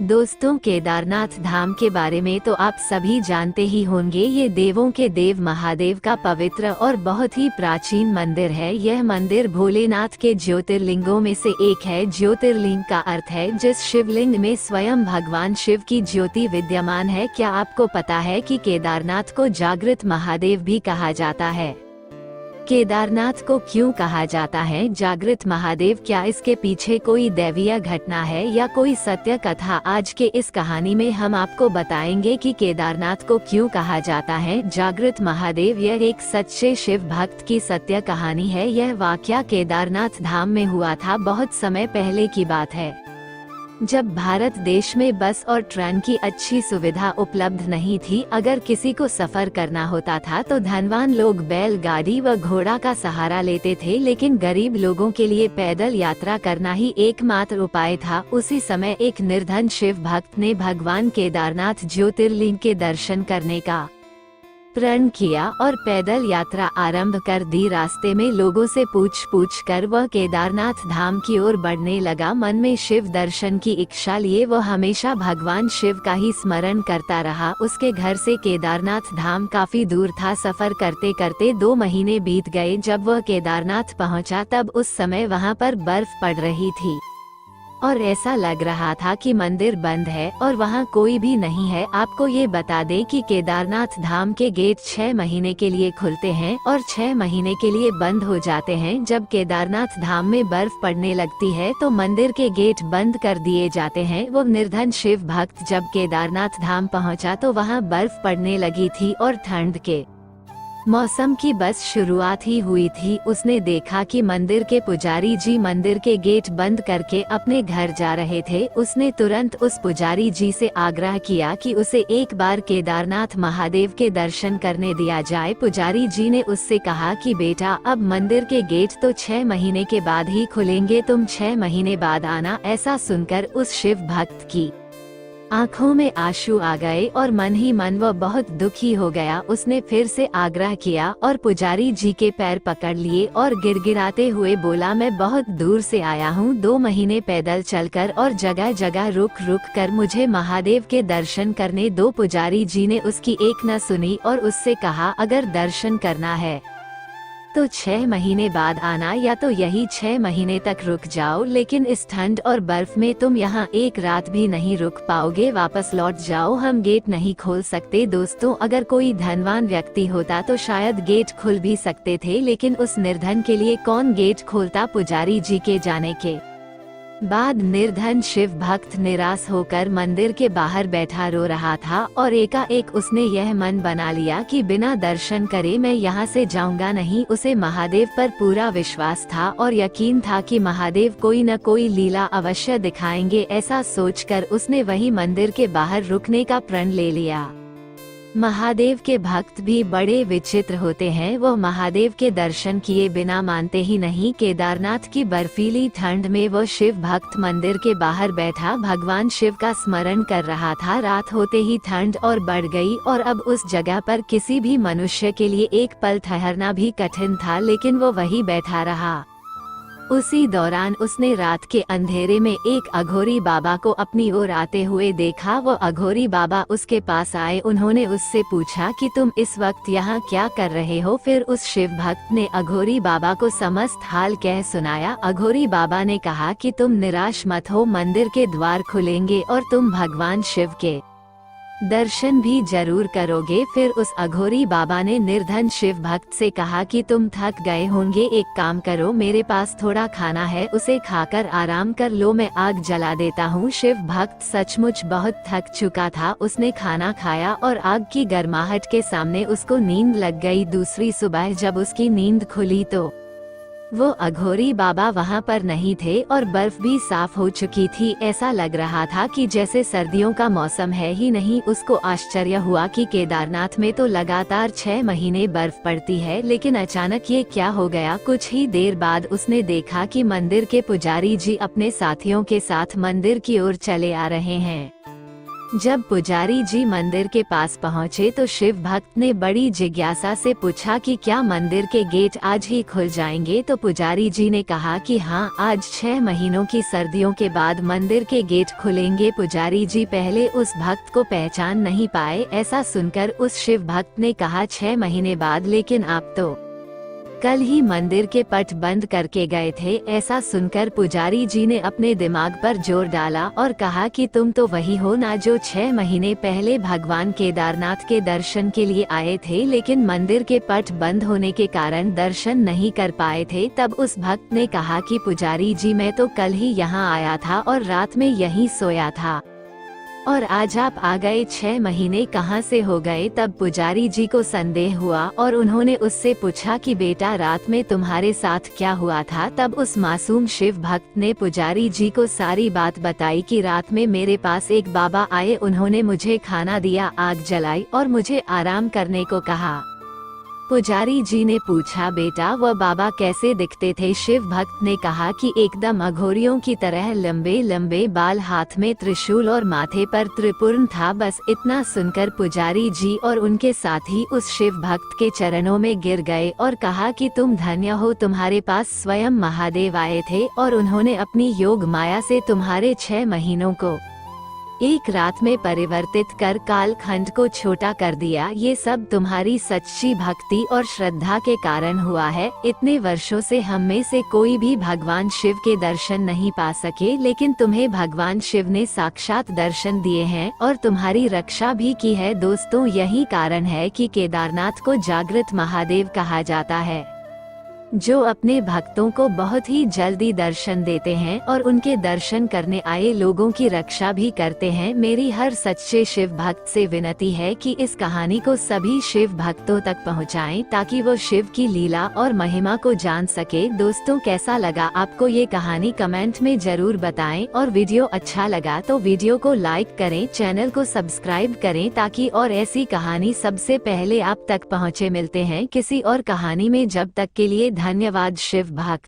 दोस्तों, केदारनाथ धाम के बारे में तो आप सभी जानते ही होंगे। ये देवों के देव महादेव का पवित्र और बहुत ही प्राचीन मंदिर है। यह मंदिर भोलेनाथ के ज्योतिर्लिंगों में से एक है। ज्योतिर्लिंग का अर्थ है जिस शिवलिंग में स्वयं भगवान शिव की ज्योति विद्यमान है। क्या आपको पता है कि केदारनाथ को जागृत महादेव भी कहा जाता है? केदारनाथ को क्यों कहा जाता है जागृत महादेव? क्या इसके पीछे कोई दैवीय घटना है या कोई सत्य कथा? आज के इस कहानी में हम आपको बताएंगे कि केदारनाथ को क्यों कहा जाता है जागृत महादेव। यह एक सच्चे शिव भक्त की सत्य कहानी है। यह वाकया केदारनाथ धाम में हुआ था। बहुत समय पहले की बात है, जब भारत देश में बस और ट्रेन की अच्छी सुविधा उपलब्ध नहीं थी। अगर किसी को सफर करना होता था तो धनवान लोग बैलगाड़ी व घोड़ा का सहारा लेते थे, लेकिन गरीब लोगों के लिए पैदल यात्रा करना ही एकमात्र उपाय था। उसी समय एक निर्धन शिव भक्त ने भगवान केदारनाथ ज्योतिर्लिंग के दर्शन करने का प्रण किया और पैदल यात्रा आरंभ कर दी। रास्ते में लोगों से पूछ कर वह केदारनाथ धाम की ओर बढ़ने लगा। मन में शिव दर्शन की इच्छा लिए वह हमेशा भगवान शिव का ही स्मरण करता रहा। उसके घर से केदारनाथ धाम काफी दूर था। सफर करते करते 2 महीने बीत गए। जब वह केदारनाथ पहुंचा तब उस समय वहां पर बर्फ पड़ रही थी और ऐसा लग रहा था कि मंदिर बंद है और वहाँ कोई भी नहीं है। आपको ये बता दें कि केदारनाथ धाम के गेट 6 महीने के लिए खुलते हैं और 6 महीने के लिए बंद हो जाते हैं। जब केदारनाथ धाम में बर्फ पड़ने लगती है तो मंदिर के गेट बंद कर दिए जाते हैं। वो निर्धन शिव भक्त जब केदारनाथ धाम पहुँचा तो वहाँ बर्फ पड़ने लगी थी और ठंड के मौसम की बस शुरुआत ही हुई थी। उसने देखा कि मंदिर के पुजारी जी मंदिर के गेट बंद करके अपने घर जा रहे थे। उसने तुरंत उस पुजारी जी से आग्रह किया कि उसे एक बार केदारनाथ महादेव के दर्शन करने दिया जाए। पुजारी जी ने उससे कहा कि बेटा, अब मंदिर के गेट तो 6 महीने के बाद ही खुलेंगे, तुम 6 महीने बाद आना। ऐसा सुनकर उस शिव भक्त की आंखों में आंसू आ गए और मन ही मन वह बहुत दुखी हो गया। उसने फिर से आग्रह किया और पुजारी जी के पैर पकड़ लिए और गिड़गिड़ाते हुए बोला, मैं बहुत दूर से आया हूँ, 2 महीने पैदल चलकर और जगह जगह रुक रुक कर मुझे महादेव के दर्शन करने दो। पुजारी जी ने उसकी एक न सुनी और उससे कहा, अगर दर्शन करना है तो 6 महीने बाद आना, या तो यही 6 महीने तक रुक जाओ, लेकिन इस ठंड और बर्फ में तुम यहाँ एक रात भी नहीं रुक पाओगे। वापस लौट जाओ, हम गेट नहीं खोल सकते। दोस्तों, अगर कोई धनवान व्यक्ति होता तो शायद गेट खुल भी सकते थे, लेकिन उस निर्धन के लिए कौन गेट खोलता? पुजारी जी के जाने के बाद निर्धन शिव भक्त निराश होकर मंदिर के बाहर बैठा रो रहा था और एकाएक उसने यह मन बना लिया कि बिना दर्शन करे मैं यहाँ से जाऊंगा नहीं। उसे महादेव पर पूरा विश्वास था और यकीन था कि महादेव कोई न कोई लीला अवश्य दिखाएंगे। ऐसा सोचकर उसने वही मंदिर के बाहर रुकने का प्रण ले लिया। महादेव के भक्त भी बड़े विचित्र होते हैं। वो महादेव के दर्शन किए बिना मानते ही नहीं। केदारनाथ की बर्फीली ठंड में वो शिव भक्त मंदिर के बाहर बैठा भगवान शिव का स्मरण कर रहा था। रात होते ही ठंड और बढ़ गई और अब उस जगह पर किसी भी मनुष्य के लिए एक पल ठहरना भी कठिन था, लेकिन वो वहीं बैठा रहा। उसी दौरान उसने रात के अंधेरे में एक अघोरी बाबा को अपनी ओर आते हुए देखा। वो अघोरी बाबा उसके पास आए। उन्होंने उससे पूछा कि तुम इस वक्त यहाँ क्या कर रहे हो? फिर उस शिव भक्त ने अघोरी बाबा को समस्त हाल कह सुनाया। अघोरी बाबा ने कहा कि तुम निराश मत हो, मंदिर के द्वार खुलेंगे और तुम भगवान शिव के दर्शन भी जरूर करोगे। फिर उस अघोरी बाबा ने निर्धन शिव भक्त से कहा कि तुम थक गए होंगे, एक काम करो, मेरे पास थोड़ा खाना है, उसे खाकर आराम कर लो, मैं आग जला देता हूँ। शिव भक्त सचमुच बहुत थक चुका था। उसने खाना खाया और आग की गर्माहट के सामने उसको नींद लग गई। दूसरी सुबह जब उसकी नींद खुली तो वो अघोरी बाबा वहाँ पर नहीं थे और बर्फ भी साफ हो चुकी थी। ऐसा लग रहा था कि जैसे सर्दियों का मौसम है ही नहीं। उसको आश्चर्य हुआ कि केदारनाथ में तो लगातार 6 महीने बर्फ पड़ती है, लेकिन अचानक ये क्या हो गया? कुछ ही देर बाद उसने देखा कि मंदिर के पुजारी जी अपने साथियों के साथ मंदिर की ओर चले आ रहे हैं। जब पुजारी जी मंदिर के पास पहुँचे तो शिव भक्त ने बड़ी जिज्ञासा से पूछा कि क्या मंदिर के गेट आज ही खुल जाएंगे। तो पुजारी जी ने कहा कि हाँ, आज 6 महीनों की सर्दियों के बाद मंदिर के गेट खुलेंगे। पुजारी जी पहले उस भक्त को पहचान नहीं पाए। ऐसा सुनकर उस शिव भक्त ने कहा 6 महीने बाद, लेकिन आप तो कल ही मंदिर के पट बंद करके गए थे। ऐसा सुनकर पुजारी जी ने अपने दिमाग पर जोर डाला और कहा कि तुम तो वही हो ना जो 6 महीने पहले भगवान केदारनाथ के दर्शन के लिए आए थे, लेकिन मंदिर के पट बंद होने के कारण दर्शन नहीं कर पाए थे। तब उस भक्त ने कहा कि पुजारी जी, मैं तो कल ही यहाँ आया था और रात में यहीं सोया था, और आज आप आ गए, 6 महीने कहाँ से हो गए। तब पुजारी जी को संदेह हुआ और उन्होंने उससे पूछा कि बेटा, रात में तुम्हारे साथ क्या हुआ था। तब उस मासूम शिव भक्त ने पुजारी जी को सारी बात बताई कि रात में मेरे पास एक बाबा आए, उन्होंने मुझे खाना दिया, आग जलाई और मुझे आराम करने को कहा। पुजारी जी ने पूछा, बेटा वह बाबा कैसे दिखते थे। शिव भक्त ने कहा कि एकदम अघोरियों की तरह, लंबे लंबे बाल, हाथ में त्रिशूल और माथे पर त्रिपुर्ण था। बस इतना सुनकर पुजारी जी और उनके साथी उस शिव भक्त के चरणों में गिर गए और कहा कि तुम धन्य हो, तुम्हारे पास स्वयं महादेव आए थे और उन्होंने अपनी योग माया से तुम्हारे 6 महीनों को एक रात में परिवर्तित कर कालखंड को छोटा कर दिया। ये सब तुम्हारी सच्ची भक्ति और श्रद्धा के कारण हुआ है। इतने वर्षों से हम में से कोई भी भगवान शिव के दर्शन नहीं पा सके, लेकिन तुम्हें भगवान शिव ने साक्षात दर्शन दिए हैं और तुम्हारी रक्षा भी की है। दोस्तों, यही कारण है कि केदारनाथ को जागृत महादेव कहा जाता है, जो अपने भक्तों को बहुत ही जल्दी दर्शन देते हैं और उनके दर्शन करने आए लोगों की रक्षा भी करते हैं। मेरी हर सच्चे शिव भक्त से विनती है कि इस कहानी को सभी शिव भक्तों तक पहुंचाएं, ताकि वो शिव की लीला और महिमा को जान सके। दोस्तों, कैसा लगा आपको ये कहानी, कमेंट में जरूर बताएं, और वीडियो अच्छा लगा तो वीडियो को लाइक करें, चैनल को सब्सक्राइब करें, ताकि और ऐसी कहानी सबसे पहले आप तक पहुँचे। मिलते हैं किसी और कहानी में, जब तक के लिए धन्यवाद शिव भक्त।